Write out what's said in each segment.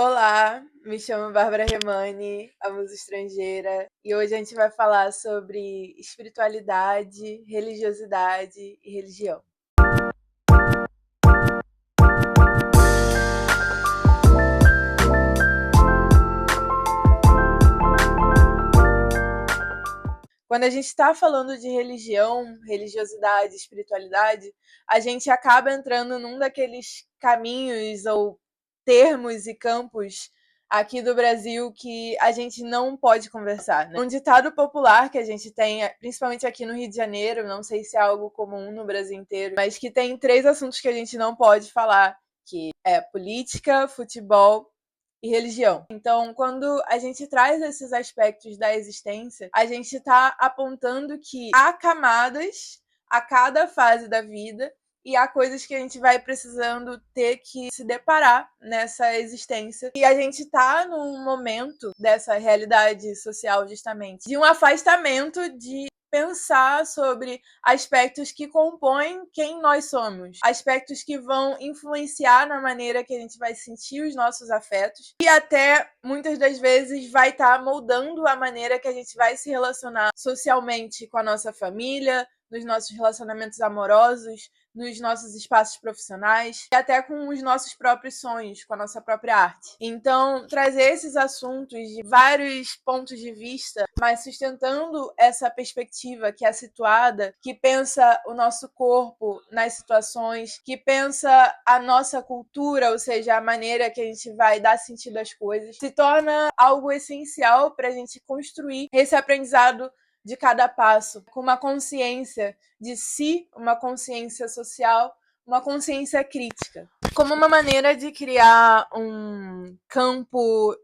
Olá, me chamo Bárbara Remani, a musa estrangeira, e hoje a gente vai falar sobre espiritualidade, religiosidade e religião. Quando a gente está falando de religião, religiosidade, espiritualidade, a gente acaba entrando num daqueles caminhos ou termos e campos aqui do Brasil que a gente não pode conversar, né? Um ditado popular que a gente tem, principalmente aqui no Rio de Janeiro, não sei se é algo comum no Brasil inteiro, mas que tem 3 assuntos que a gente não pode falar, que é política, futebol e religião. Então, quando a gente traz esses aspectos da existência, a gente está apontando que há camadas a cada fase da vida e há coisas que a gente vai precisando ter que se deparar nessa existência. E a gente está num momento dessa realidade social, justamente, de um afastamento de pensar sobre aspectos que compõem quem nós somos, aspectos que vão influenciar na maneira que a gente vai sentir os nossos afetos e até muitas das vezes vai estar moldando a maneira que a gente vai se relacionar socialmente com a nossa família, nos nossos relacionamentos amorosos, nos nossos espaços profissionais e até com os nossos próprios sonhos, com a nossa própria arte. Então, trazer esses assuntos de vários pontos de vista, mas sustentando essa perspectiva que é situada, que pensa o nosso corpo nas situações, que pensa a nossa cultura, ou seja, a maneira que a gente vai dar sentido às coisas, se torna algo essencial para a gente construir esse aprendizado de cada passo, com uma consciência de si, uma consciência social, uma consciência crítica. Como uma maneira de criar um campo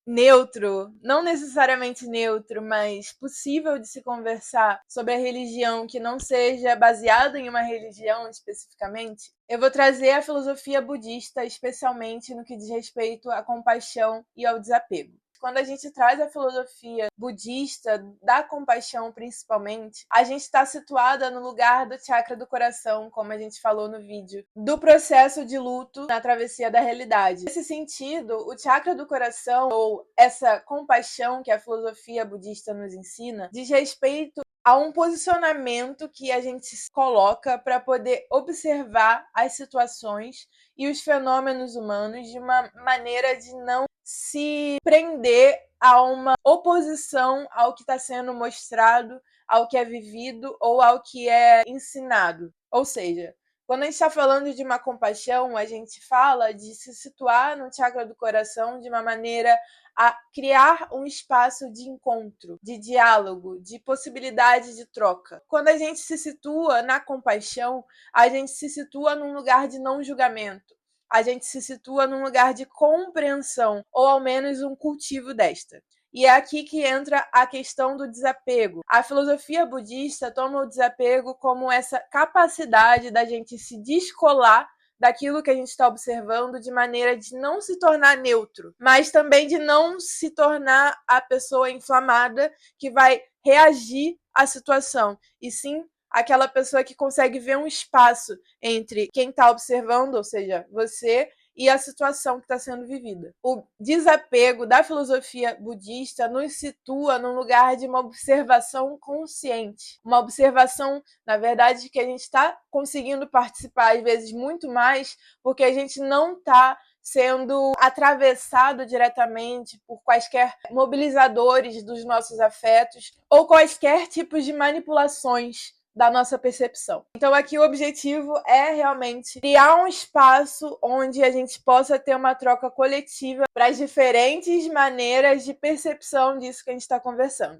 neutro, não necessariamente neutro, mas possível de se conversar sobre a religião que não seja baseada em uma religião especificamente, eu vou trazer a filosofia budista, especialmente no que diz respeito à compaixão e ao desapego. Quando a gente traz a filosofia budista, da compaixão principalmente, a gente está situada no lugar do chakra do coração, como a gente falou no vídeo, do processo de luto na travessia da realidade. Nesse sentido, o chakra do coração, ou essa compaixão que a filosofia budista nos ensina, diz respeito a um posicionamento que a gente se coloca para poder observar as situações e os fenômenos humanos de uma maneira de não se prender a uma oposição ao que está sendo mostrado, ao que é vivido ou ao que é ensinado. Ou seja, quando a gente está falando de uma compaixão, a gente fala de se situar no chakra do coração de uma maneira a criar um espaço de encontro, de diálogo, de possibilidade de troca. Quando a gente se situa na compaixão, a gente se situa num lugar de não julgamento. A gente se situa num lugar de compreensão, ou ao menos um cultivo desta. E é aqui que entra a questão do desapego. A filosofia budista toma o desapego como essa capacidade da gente se descolar daquilo que a gente está observando de maneira de não se tornar neutro, mas também de não se tornar a pessoa inflamada que vai reagir à situação, e sim aquela pessoa que consegue ver um espaço entre quem está observando, ou seja, você, e a situação que está sendo vivida. O desapego da filosofia budista nos situa num lugar de uma observação consciente, uma observação, na verdade, que a gente está conseguindo participar, às vezes, muito mais, porque a gente não está sendo atravessado diretamente por quaisquer mobilizadores dos nossos afetos ou quaisquer tipos de manipulações da nossa percepção. Então aqui o objetivo é realmente criar um espaço onde a gente possa ter uma troca coletiva para as diferentes maneiras de percepção disso que a gente está conversando.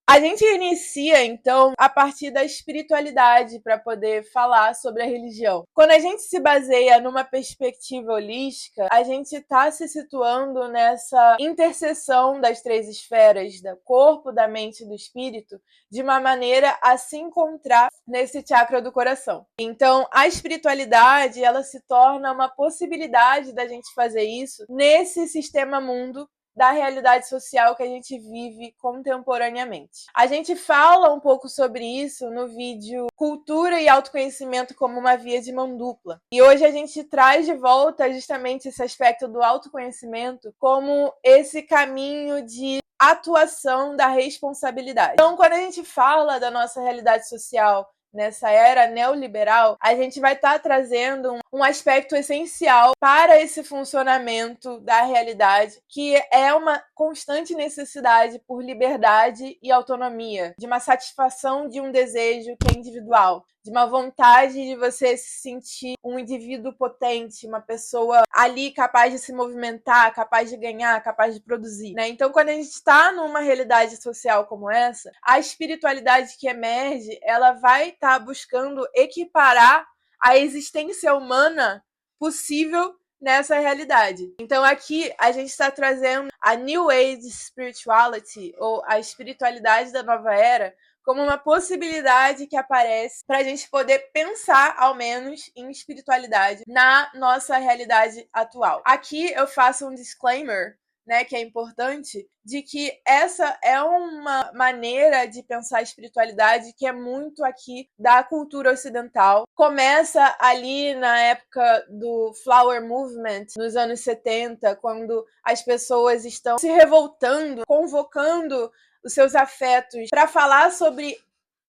A gente inicia, então, a partir da espiritualidade para poder falar sobre a religião. Quando a gente se baseia numa perspectiva holística, a gente está se situando nessa interseção das 3 esferas, do corpo, da mente e do espírito, de uma maneira a se encontrar nesse chakra do coração. Então, a espiritualidade, ela se torna uma possibilidade da gente fazer isso nesse sistema mundo da realidade social que a gente vive contemporaneamente. A gente fala um pouco sobre isso no vídeo Cultura e Autoconhecimento como uma via de mão dupla. E hoje a gente traz de volta justamente esse aspecto do autoconhecimento como esse caminho de atuação da responsabilidade. Então, quando a gente fala da nossa realidade social nessa era neoliberal, a gente vai estar trazendo um aspecto essencial para esse funcionamento da realidade, que é uma constante necessidade por liberdade e autonomia, de uma satisfação de um desejo que é individual, de uma vontade de você se sentir um indivíduo potente, uma pessoa ali capaz de se movimentar, capaz de ganhar, capaz de produzir, né? Então, quando a gente está numa realidade social como essa, a espiritualidade que emerge, ela vai estar buscando equiparar a existência humana possível nessa realidade. Então aqui a gente está trazendo a New Age Spirituality, ou a espiritualidade da nova era, como uma possibilidade que aparece para a gente poder pensar, ao menos, em espiritualidade na nossa realidade atual. Aqui eu faço um disclaimer, né, que é importante, de que essa é uma maneira de pensar a espiritualidade que é muito aqui da cultura ocidental. Começa ali na época do Flower Movement, nos anos 70, quando as pessoas estão se revoltando, convocando os seus afetos para falar sobre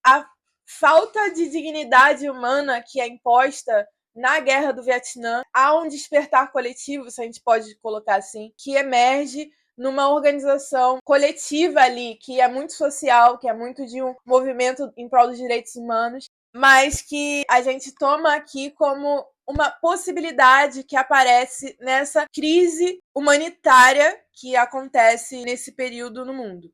a falta de dignidade humana que é imposta na Guerra do Vietnã. Há um despertar coletivo, se a gente pode colocar assim, que emerge numa organização coletiva ali, que é muito social, que é muito de um movimento em prol dos direitos humanos, mas que a gente toma aqui como uma possibilidade que aparece nessa crise humanitária que acontece nesse período no mundo.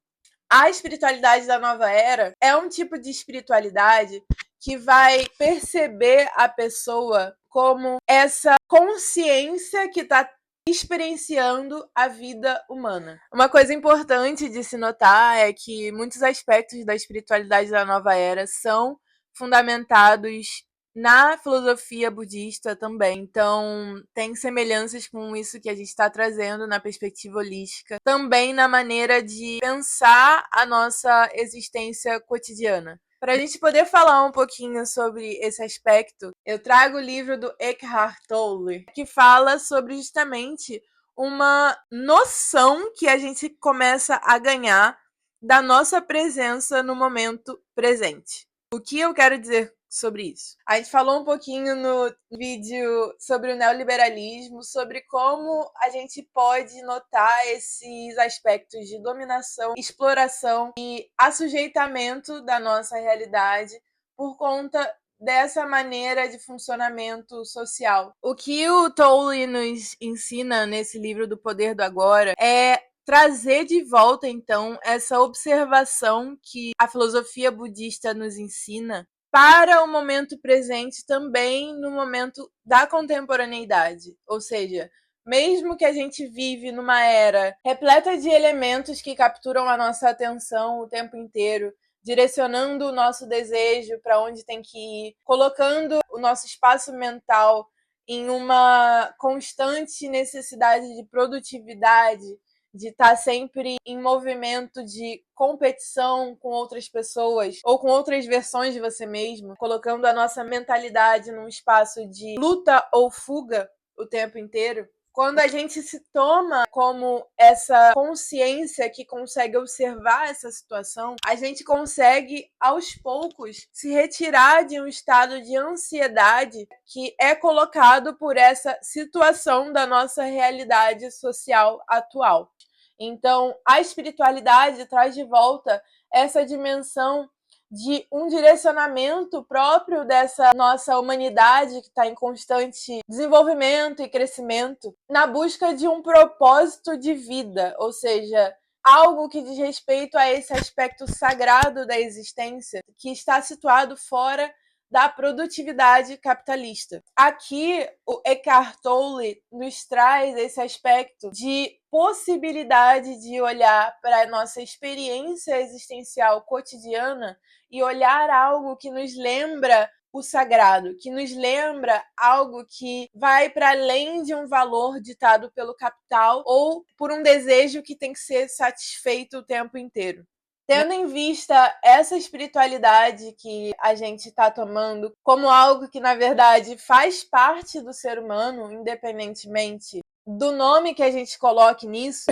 A espiritualidade da nova era é um tipo de espiritualidade que vai perceber a pessoa como essa consciência que está experienciando a vida humana. Uma coisa importante de se notar é que muitos aspectos da espiritualidade da nova era são fundamentados na filosofia budista também. Então, tem semelhanças com isso que a gente está trazendo na perspectiva holística, também na maneira de pensar a nossa existência cotidiana. Para a gente poder falar um pouquinho sobre esse aspecto, eu trago o livro do Eckhart Tolle, que fala sobre justamente uma noção que a gente começa a ganhar da nossa presença no momento presente. O que eu quero dizer sobre isso? A gente falou um pouquinho no vídeo sobre o neoliberalismo, sobre como a gente pode notar esses aspectos de dominação, exploração e assujeitamento da nossa realidade por conta dessa maneira de funcionamento social. O que o Tolle nos ensina nesse livro do Poder do Agora é trazer de volta, então, essa observação que a filosofia budista nos ensina para o momento presente também no momento da contemporaneidade. Ou seja, mesmo que a gente vive numa era repleta de elementos que capturam a nossa atenção o tempo inteiro, direcionando o nosso desejo para onde tem que ir, colocando o nosso espaço mental em uma constante necessidade de produtividade, de estar sempre em movimento de competição com outras pessoas ou com outras versões de você mesmo, colocando a nossa mentalidade num espaço de luta ou fuga o tempo inteiro. Quando a gente se toma como essa consciência que consegue observar essa situação, a gente consegue, aos poucos, se retirar de um estado de ansiedade que é colocado por essa situação da nossa realidade social atual. Então, a espiritualidade traz de volta essa dimensão de um direcionamento próprio dessa nossa humanidade que está em constante desenvolvimento e crescimento, na busca de um propósito de vida, ou seja, algo que diz respeito a esse aspecto sagrado da existência que está situado fora da produtividade capitalista. Aqui, o Eckhart Tolle nos traz esse aspecto de possibilidade de olhar para a nossa experiência existencial cotidiana e olhar algo que nos lembra o sagrado, que nos lembra algo que vai para além de um valor ditado pelo capital ou por um desejo que tem que ser satisfeito o tempo inteiro. Tendo em vista essa espiritualidade que a gente está tomando como algo que, na verdade, faz parte do ser humano, independentemente do nome que a gente coloque nisso,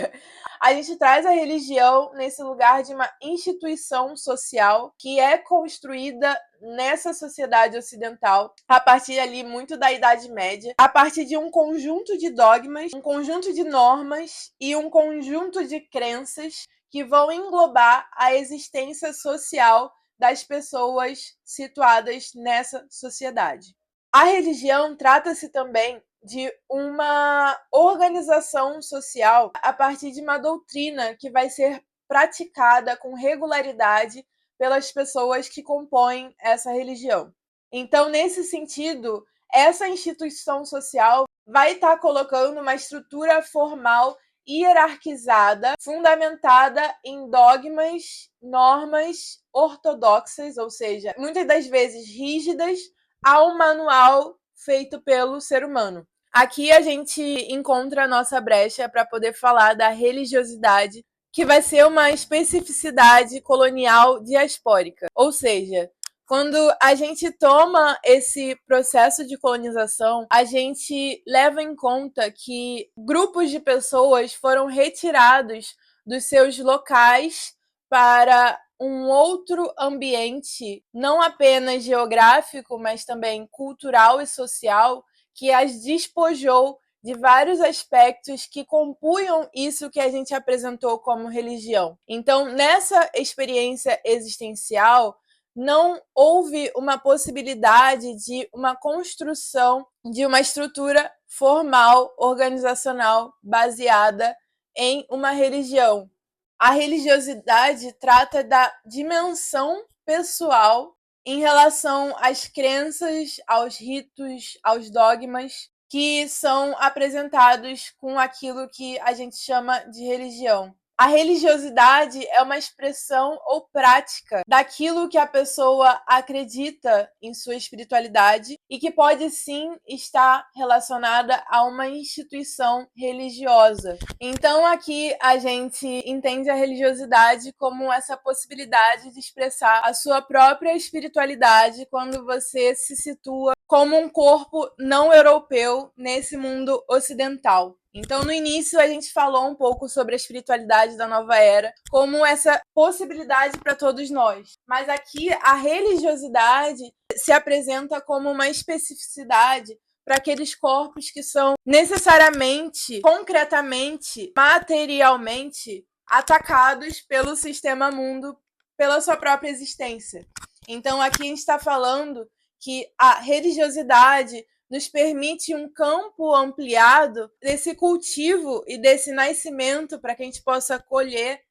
a gente traz a religião nesse lugar de uma instituição social que é construída nessa sociedade ocidental, a partir ali muito da Idade Média, a partir de um conjunto de dogmas, um conjunto de normas e um conjunto de crenças que vão englobar a existência social das pessoas situadas nessa sociedade. A religião trata-se também de uma organização social a partir de uma doutrina que vai ser praticada com regularidade pelas pessoas que compõem essa religião. Então, nesse sentido, essa instituição social vai estar colocando uma estrutura formal hierarquizada, fundamentada em dogmas, normas ortodoxas, ou seja, muitas das vezes rígidas, a um manual feito pelo ser humano. Aqui a gente encontra a nossa brecha para poder falar da religiosidade, que vai ser uma especificidade colonial diaspórica. Ou seja, quando a gente toma esse processo de colonização, a gente leva em conta que grupos de pessoas foram retirados dos seus locais para um outro ambiente, não apenas geográfico, mas também cultural e social, que as despojou de vários aspectos que compunham isso que a gente apresentou como religião. Então, nessa experiência existencial, não houve uma possibilidade de uma construção de uma estrutura formal, organizacional, baseada em uma religião. A religiosidade trata da dimensão pessoal em relação às crenças, aos ritos, aos dogmas que são apresentados com aquilo que a gente chama de religião. A religiosidade é uma expressão ou prática daquilo que a pessoa acredita em sua espiritualidade e que pode sim estar relacionada a uma instituição religiosa. Então aqui a gente entende a religiosidade como essa possibilidade de expressar a sua própria espiritualidade quando você se situa como um corpo não europeu nesse mundo ocidental. Então, no início, a gente falou um pouco sobre a espiritualidade da nova era, como essa possibilidade para todos nós. Mas aqui, a religiosidade se apresenta como uma especificidade para aqueles corpos que são necessariamente, concretamente, materialmente atacados pelo sistema mundo, pela sua própria existência. Então, aqui a gente está falando que a religiosidade nos permite um campo ampliado desse cultivo e desse nascimento para que a gente possa colher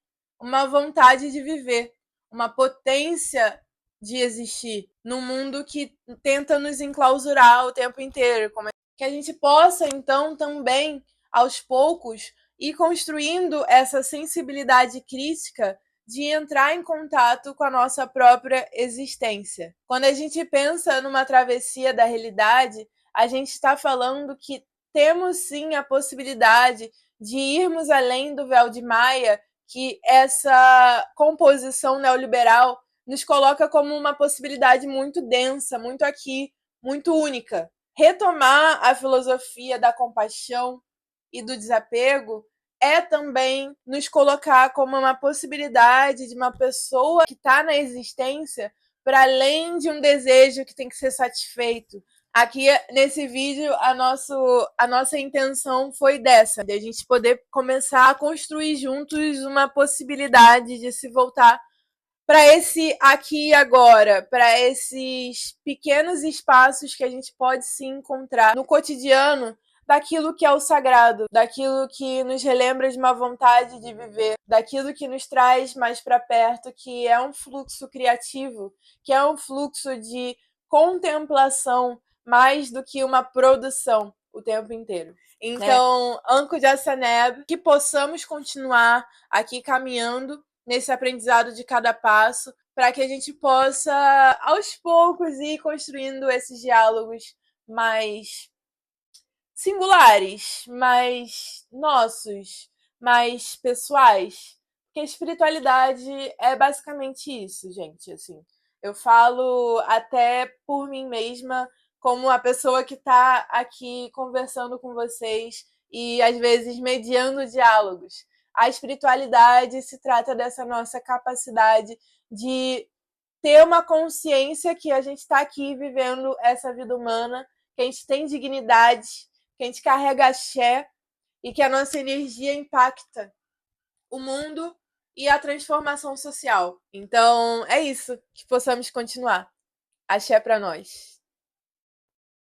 uma vontade de viver, uma potência de existir num mundo que tenta nos enclausurar o tempo inteiro. Que a gente possa, então, também, aos poucos, ir construindo essa sensibilidade crítica de entrar em contato com a nossa própria existência. Quando a gente pensa numa travessia da realidade, a gente está falando que temos sim a possibilidade de irmos além do véu de Maia, que essa composição neoliberal nos coloca como uma possibilidade muito densa, muito aqui, muito única. Retomar a filosofia da compaixão e do desapego é também nos colocar como uma possibilidade de uma pessoa que está na existência para além de um desejo que tem que ser satisfeito. Aqui, nesse vídeo, a nossa intenção foi dessa, de a gente poder começar a construir juntos uma possibilidade de se voltar para esse aqui e agora, para esses pequenos espaços que a gente pode se encontrar no cotidiano, daquilo que é o sagrado, daquilo que nos relembra de uma vontade de viver, daquilo que nos traz mais para perto, que é um fluxo criativo, que é um fluxo de contemplação mais do que uma produção o tempo inteiro. Então, Anko Jassaneb, que possamos continuar aqui caminhando nesse aprendizado de cada passo, para que a gente possa, aos poucos, ir construindo esses diálogos mais singulares, mais nossos, mais pessoais. Porque a espiritualidade é basicamente isso, gente. Assim, eu falo até por mim mesma, como a pessoa que está aqui conversando com vocês e às vezes mediando diálogos. A espiritualidade se trata dessa nossa capacidade de ter uma consciência que a gente está aqui vivendo essa vida humana, que a gente tem dignidade, que a gente carrega axé e que a nossa energia impacta o mundo e a transformação social. Então, é isso, que possamos continuar. Axé para nós.